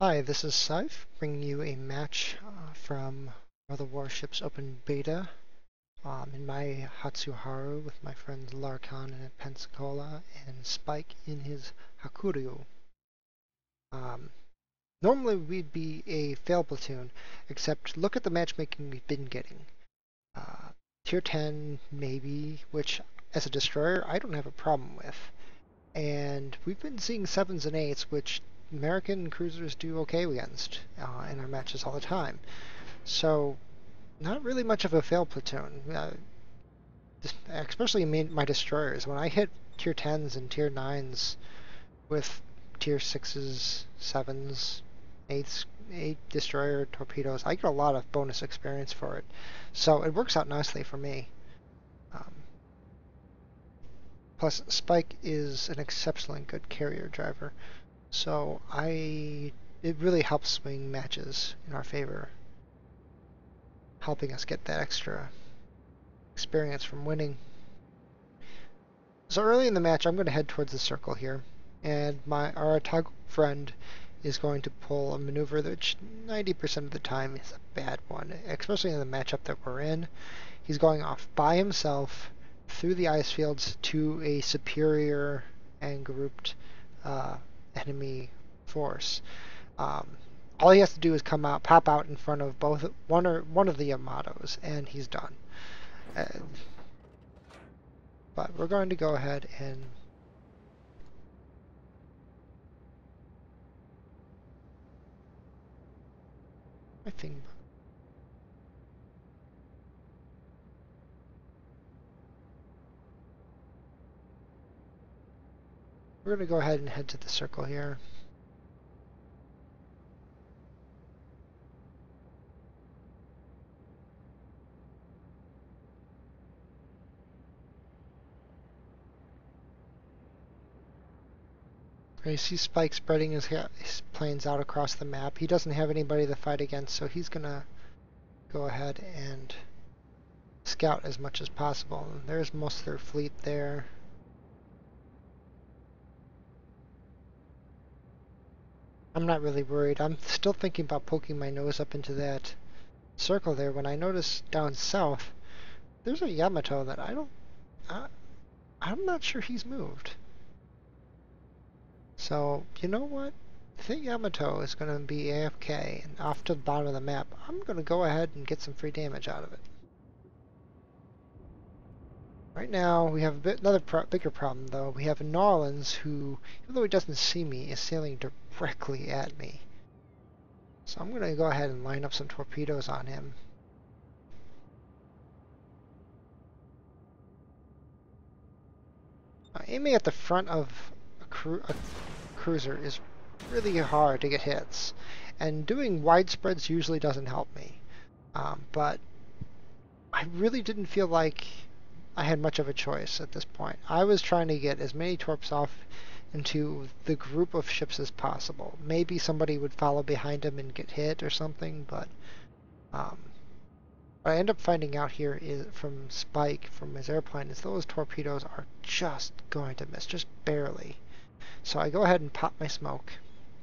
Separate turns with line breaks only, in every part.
Hi, this is Scythe, bringing you a match from Other Warships Open Beta in my Hatsuharu with my friends Larkan and Pensacola and Spike in his Hakuryu. Um, Normally we'd be a fail platoon, except look at the matchmaking we've been getting. Uh, Tier 10 maybe, which as a destroyer I don't have a problem with. And we've been seeing 7s and 8s, which American cruisers do okay against in our matches all the time. So, not really much of a fail platoon, especially my destroyers. When I hit tier 10s and tier 9s with tier 6s, 7s, 8s, 8 destroyer torpedoes, I get a lot of bonus experience for it. So it works out nicely for me. Plus, Spike is an exceptionally good carrier driver. So it really helps swing matches in our favor, helping us get that extra experience from winning. So early in the match, I'm going to head towards the circle here, and our Otago friend is going to pull a maneuver that 90% of the time is a bad one, especially in the matchup that we're in. He's going off by himself through the ice fields to a superior and grouped enemy force. All he has to do is pop out in front of one of the Yamatos, and he's done. But we're going to go ahead and I think we're going to go ahead and head to the circle here. You see Spike spreading his planes out across the map. He doesn't have anybody to fight against, so he's going to go ahead and scout as much as possible. And there's most of their fleet there. I'm not really worried. I'm still thinking about poking my nose up into that circle there when I notice down south there's a Yamato that I'm not sure he's moved. So, you know what? I think Yamato is going to be AFK and off to the bottom of the map. I'm going to go ahead and get some free damage out of it. Right now, we have another bigger problem, though. We have New Orleans, who, even though he doesn't see me, is sailing directly at me. So I'm going to go ahead and line up some torpedoes on him. Aiming at the front of a cruiser is really hard to get hits, and doing widespreads usually doesn't help me. But I really didn't feel like I had much of a choice at this point. I was trying to get as many torps off into the group of ships as possible. Maybe somebody would follow behind him and get hit or something, but what I end up finding out here is from Spike, from his airplane, is those torpedoes are just going to miss, just barely. So I go ahead and pop my smoke,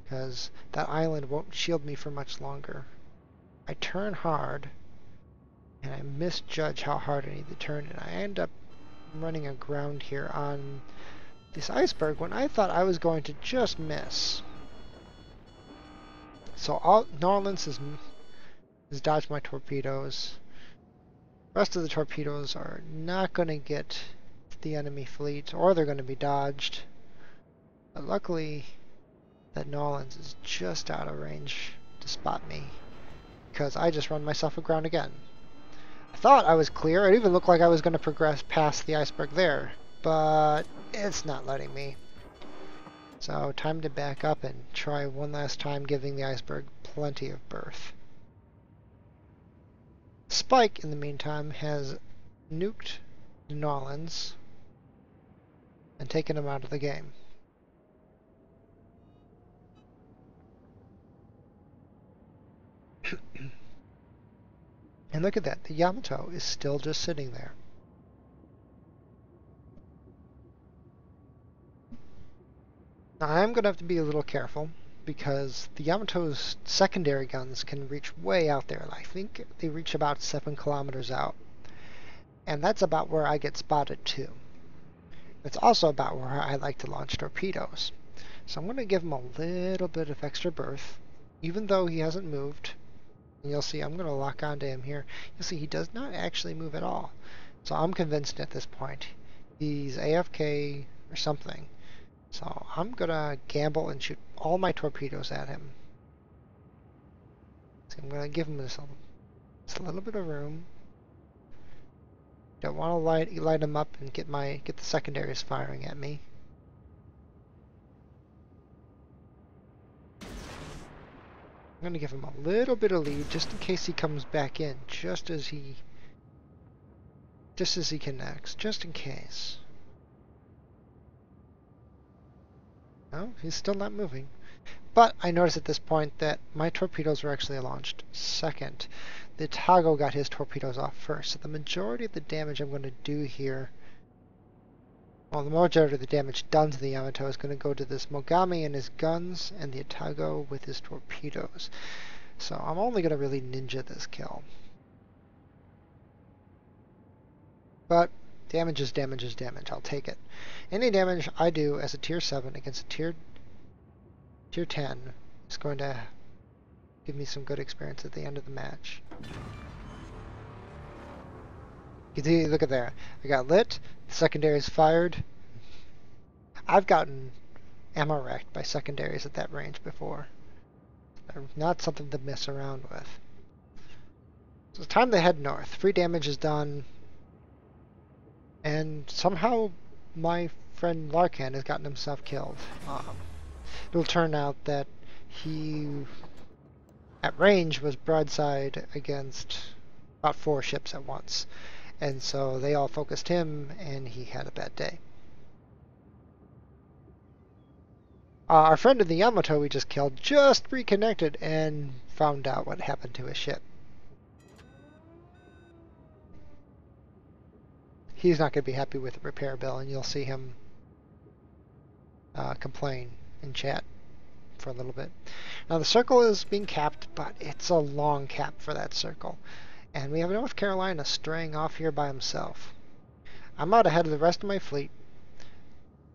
because that island won't shield me for much longer. I turn hard, and I misjudge how hard I need to turn, and I end up running aground here on this iceberg when I thought I was going to just miss. So New Orleans has dodged my torpedoes. The rest of the torpedoes are not going to get the enemy fleet, or they're going to be dodged. But luckily, that New Orleans is just out of range to spot me, because I just run myself aground again. I thought I was clear. It even looked like I was going to progress past the iceberg there, but it's not letting me. So time to back up and try one last time, giving the iceberg plenty of berth. Spike, in the meantime, has nuked New Orleans and taken him out of the game. And look at that, the Yamato is still just sitting there. Now I'm going to have to be a little careful, because the Yamato's secondary guns can reach way out there. I think they reach about 7 kilometers out. And that's about where I get spotted too. It's also about where I like to launch torpedoes. So I'm going to give him a little bit of extra berth, even though he hasn't moved. And you'll see I'm going to lock onto him here. You'll see he does not actually move at all. So I'm convinced at this point he's AFK or something. So I'm going to gamble and shoot all my torpedoes at him. So I'm going to give him just a little bit of room. Don't want to light him up and get the secondaries firing at me. I'm going to give him a little bit of lead just in case he comes back in, just as he connects, just in case. No, he's still not moving. But I noticed at this point that my torpedoes were actually launched second. The Tago got his torpedoes off first, so the majority of the damage I'm going to do here, well, the majority of the damage done to the Yamato is going to go to this Mogami and his guns, and the Tago with his torpedoes. So I'm only going to really ninja this kill. But damage is damage is damage. I'll take it. Any damage I do as a tier 7 against a tier 10 is going to give me some good experience at the end of the match. You see, look at there. I got lit, the secondaries fired. I've gotten ammo wrecked by secondaries at that range before. They're not something to mess around with. So it's time to head north. Free damage is done. And somehow my friend Larkan has gotten himself killed. It'll turn out that he, at range, was broadside against about 4 ships at once. And so they all focused him, and he had a bad day. Our friend in the Yamato we just killed just reconnected and found out what happened to his ship. He's not going to be happy with the repair bill, and you'll see him complain in chat for a little bit. Now the circle is being capped, but it's a long cap for that circle. And we have North Carolina straying off here by himself. I'm out ahead of the rest of my fleet.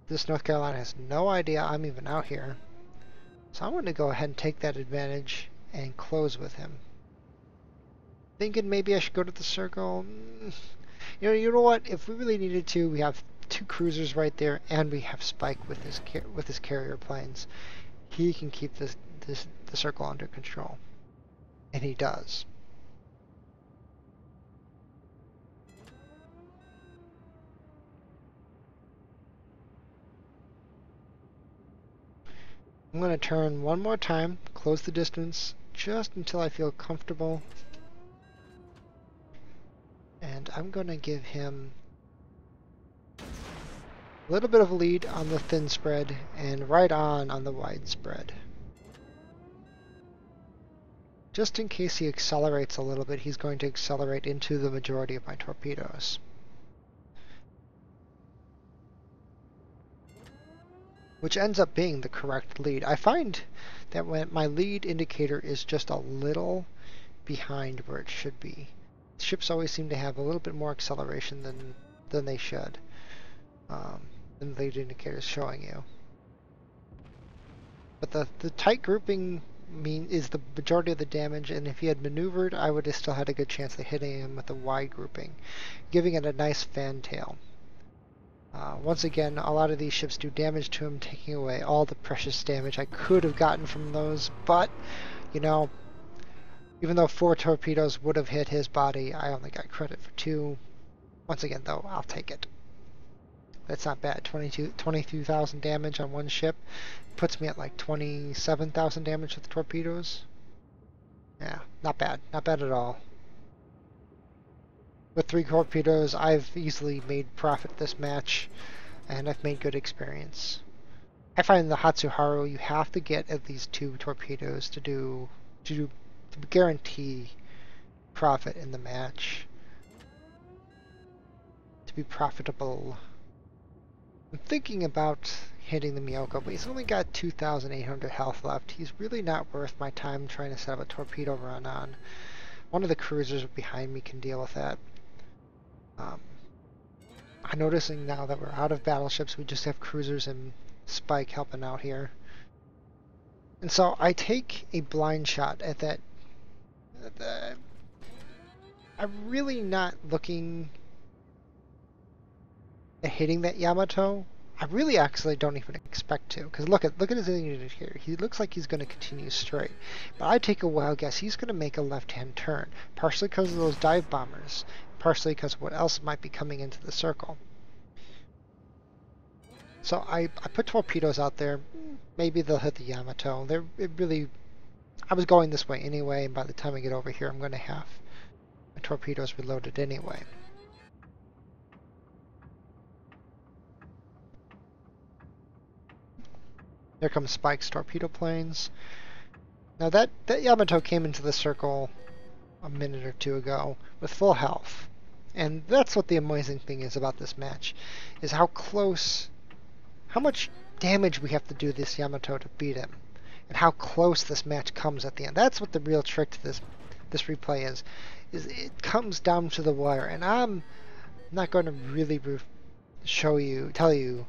This North Carolina has no idea I'm even out here. So I'm going to go ahead and take that advantage and close with him. Thinking maybe I should go to the circle. You know what? If we really needed to, we have 2 cruisers right there, and we have Spike with his carrier planes. He can keep the circle under control, and he does. I'm going to turn one more time, close the distance, just until I feel comfortable. And I'm going to give him a little bit of a lead on the thin spread and right on the wide spread. Just in case he accelerates a little bit, he's going to accelerate into the majority of my torpedoes. Which ends up being the correct lead. I find that when my lead indicator is just a little behind where it should be. Ships always seem to have a little bit more acceleration than they should. Than the lead indicator is showing you. But the tight grouping is the majority of the damage, and if he had maneuvered, I would have still had a good chance of hitting him with a wide grouping, giving it a nice fantail. Once again, a lot of these ships do damage to him, taking away all the precious damage I could have gotten from those, but, you know, even though 4 torpedoes would have hit his body, I only got credit for 2. Once again, though, I'll take it. That's not bad. 22,000 damage on one ship. Puts me at like 27,000 damage with torpedoes. Yeah, not bad. Not bad at all. With 3 torpedoes, I've easily made profit this match, and I've made good experience. I find in the Hatsuharu you have to get at least 2 torpedoes to guarantee profit in the match. To be profitable. I'm thinking about hitting the Miyoko, but he's only got 2,800 health left. He's really not worth my time trying to set up a torpedo run on. One of the cruisers behind me can deal with that. I'm noticing now that we're out of battleships, we just have cruisers and Spike helping out here. And so I take a blind shot at that. I'm really not looking at hitting that Yamato. I really actually don't even expect to, because look at his unit here. He looks like he's going to continue straight, but I take a wild guess he's going to make a left-hand turn, partially because of those dive bombers, partially because of what else might be coming into the circle. So I put torpedoes out there. Maybe they'll hit the Yamato. I was going this way anyway, and by the time I get over here, I'm going to have my torpedoes reloaded anyway. There comes Spike's torpedo planes. Now that Yamato came into the circle a minute or two ago with full health. And that's what the amazing thing is about this match, is how much damage we have to do this Yamato to beat him, and how close this match comes at the end. That's what the real trick to this replay is it comes down to the wire, and I'm not going to really tell you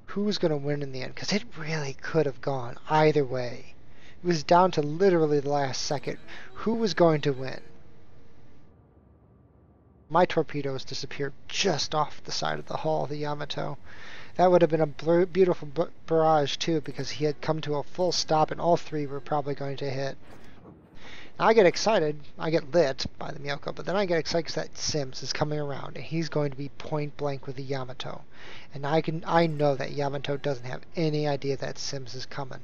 who's going to win in the end, because it really could have gone either way. It was down to literally the last second who was going to win. My torpedoes disappeared just off the side of the hull of the Yamato. That would have been a beautiful barrage too, because he had come to a full stop and all three were probably going to hit. Now I get excited, I get lit by the Miyoko, but then I get excited because that Sims is coming around and he's going to be point blank with the Yamato. And I know that Yamato doesn't have any idea that Sims is coming.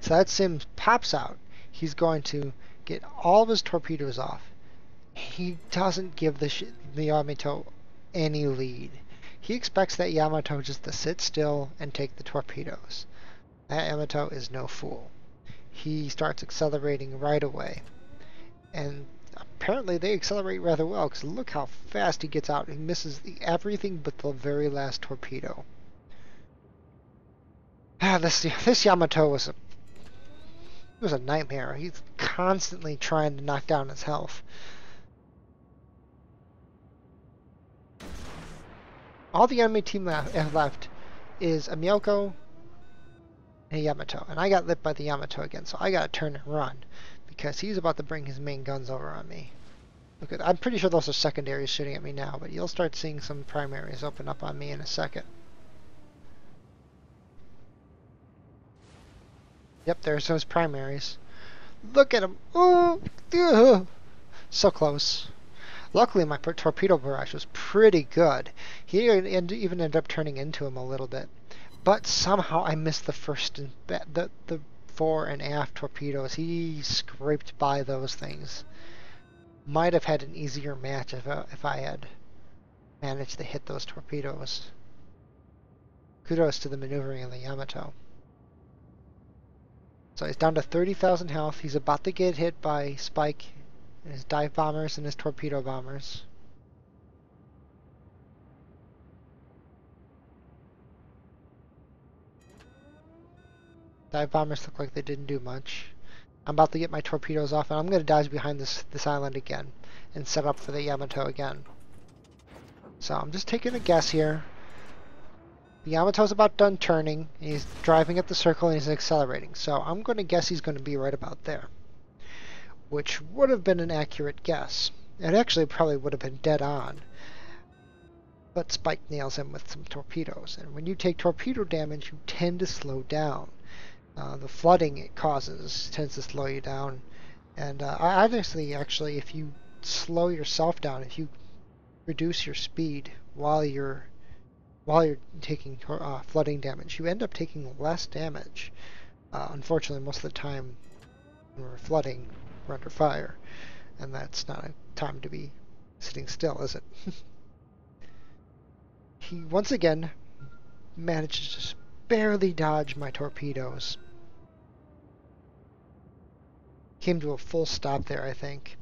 So that Sims pops out. He's going to get all of his torpedoes off. He doesn't give the Yamato any lead. He expects that Yamato just to sit still and take the torpedoes. That Yamato is no fool. He starts accelerating right away. And apparently they accelerate rather well, because look how fast he gets out. He misses everything but the very last torpedo. This Yamato was a nightmare. He's constantly trying to knock down his health. All the enemy team left is a Miyoko and a Yamato. And I got lit by the Yamato again, so I gotta turn and run, because he's about to bring his main guns over on me. Look I'm pretty sure those are secondaries shooting at me now, but you'll start seeing some primaries open up on me in a second. Yep, there's those primaries. Look at him! Oh, so close. Luckily, my torpedo barrage was pretty good. He even ended up turning into him a little bit. But somehow I missed the first, the fore and aft torpedoes. He scraped by those things. Might have had an easier match if I had managed to hit those torpedoes. Kudos to the maneuvering of the Yamato. So he's down to 30,000 health. He's about to get hit by Spike, his dive bombers and his torpedo bombers. Dive bombers look like they didn't do much. I'm about to get my torpedoes off, and I'm going to dodge behind this island again and set up for the Yamato again. So I'm just taking a guess here. The Yamato's about done turning. He's driving up the circle and he's accelerating. So I'm going to guess he's going to be right about there, which would have been an accurate guess. It actually probably would have been dead on. But Spike nails him with some torpedoes. And when you take torpedo damage, you tend to slow down. The flooding it causes tends to slow you down. And honestly, actually, if you slow yourself down, if you reduce your speed while you're taking flooding damage, you end up taking less damage. Unfortunately, most of the time when we're flooding, we're under fire, and that's not a time to be sitting still, is it? He once again manages to just barely dodge my torpedoes. Came to a full stop there, I think.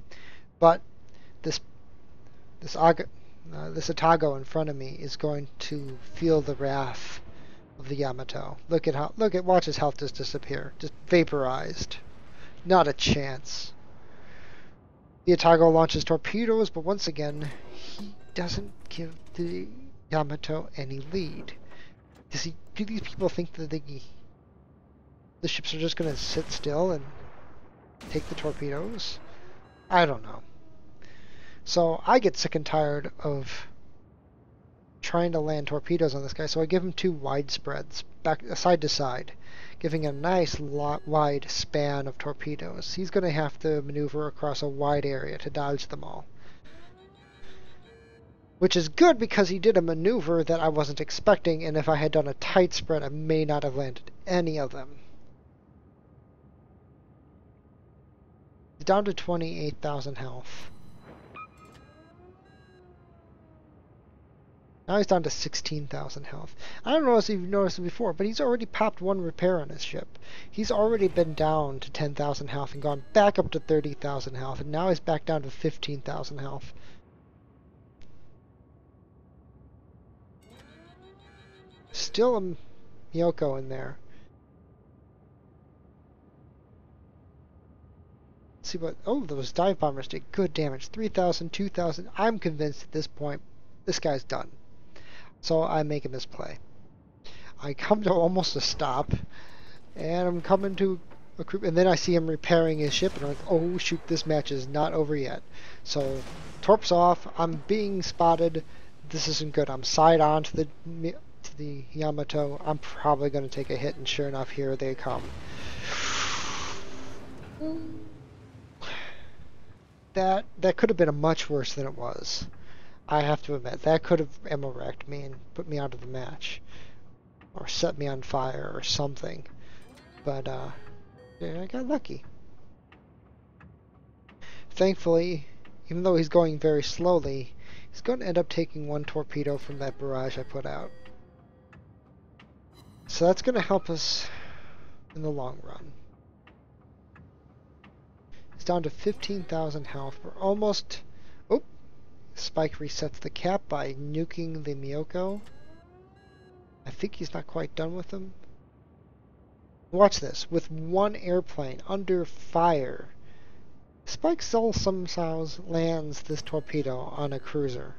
But this This Atago in front of me is going to feel the wrath of the Yamato. Watch his health just disappear. Just vaporized. Not a chance. The Atago launches torpedoes, but once again, he doesn't give the Yamato any lead. Do these people think that the ships are just going to sit still and take the torpedoes? I don't know. So I get sick and tired of trying to land torpedoes on this guy, so I give him 2 wide spreads, back side to side, giving a nice wide span of torpedoes. He's going to have to maneuver across a wide area to dodge them all. Which is good because he did a maneuver that I wasn't expecting, and if I had done a tight spread, I may not have landed any of them. He's down to 28,000 health. Now he's down to 16,000 health. I don't know if you've noticed it before, but he's already popped 1 repair on his ship. He's already been down to 10,000 health and gone back up to 30,000 health, and now he's back down to 15,000 health. Still a Miyoko in there. Let's see what... Oh, those dive bombers did good damage. 3,000, 2,000. I'm convinced at this point this guy's done. So I make a misplay. I come to almost a stop, and I'm coming to a group, and then I see him repairing his ship, and I'm like, oh shoot, this match is not over yet. So, torps off, I'm being spotted, this isn't good. I'm side on to the Yamato. I'm probably going to take a hit, and sure enough, here they come. That could have been a much worse than it was. I have to admit, that could have ammo wrecked me and put me out of the match. Or set me on fire or something. But, yeah, I got lucky. Thankfully, even though he's going very slowly, he's going to end up taking 1 torpedo from that barrage I put out. So that's going to help us in the long run. He's down to 15,000 health. We're almost... Oh! Spike resets the cap by nuking the Miyoko. I think he's not quite done with them. Watch this. With 1 airplane under fire, Spike still somehow lands this torpedo on a cruiser.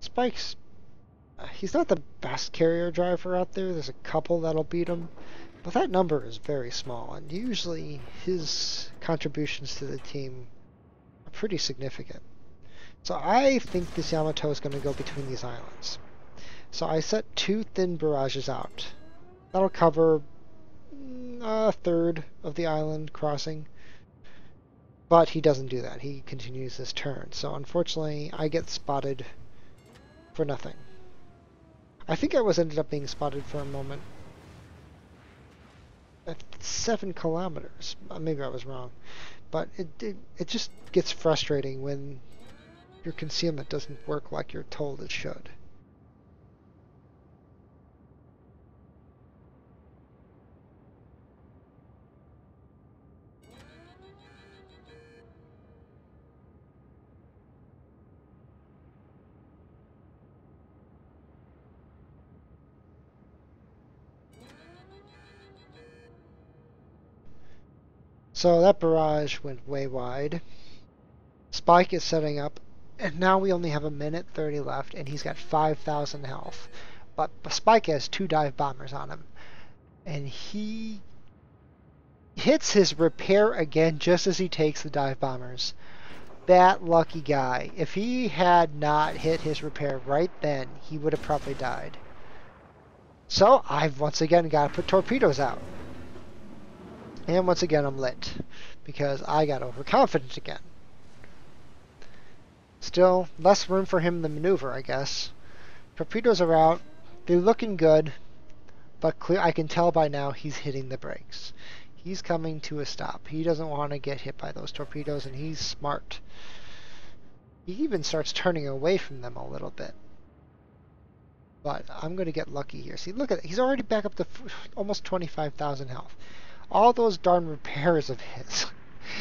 Spike's... he's not the best carrier driver out there. There's a couple that'll beat him. But that number is very small, and usually his contributions to the team are pretty significant. So I think this Yamato is going to go between these islands. So I set 2 thin barrages out. That'll cover a third of the island crossing. But he doesn't do that. He continues his turn. So unfortunately, I get spotted for nothing. I think I ended up being spotted for a moment at 7 kilometers. Maybe I was wrong. But it just gets frustrating when your concealment doesn't work like you're told it should. So that barrage went way wide. Spike is setting up, and now we only have 1:30 left, and he's got 5,000 health. But Spike has 2 dive bombers on him, and he hits his repair again just as he takes the dive bombers. That lucky guy. If he had not hit his repair right then, he would have probably died. So I've once again got to put torpedoes out. And once again I'm lit, because I got overconfident again. Still, less room for him to maneuver, I guess. Torpedoes are out. They're looking good, but I can tell by now he's hitting the brakes. He's coming to a stop. He doesn't want to get hit by those torpedoes, and he's smart. He even starts turning away from them a little bit. But I'm going to get lucky here. See, look at it. He's already back up to almost 25,000 health. All those darn repairs of his.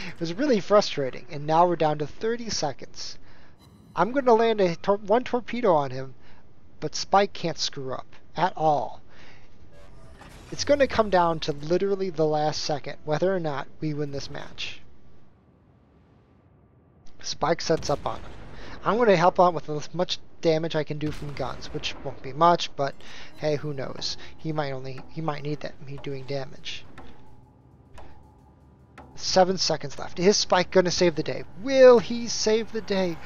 It was really frustrating. And now we're down to 30 seconds. I'm going to land one torpedo on him, but Spike can't screw up at all. It's going to come down to literally the last second whether or not we win this match. Spike sets up on him. I'm going to help out with as much damage I can do from guns, which won't be much, but hey, who knows? He might need that me doing damage. 7 seconds left. Is Spike going to save the day? Will he save the day?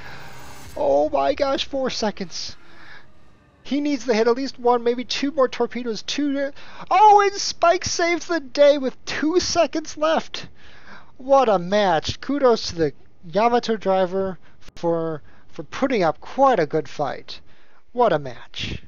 Oh my gosh, 4 seconds. He needs to hit at least one, maybe two more torpedoes. Oh, and Spike saves the day with 2 seconds left. What a match. Kudos to the Yamato driver for putting up quite a good fight. What a match.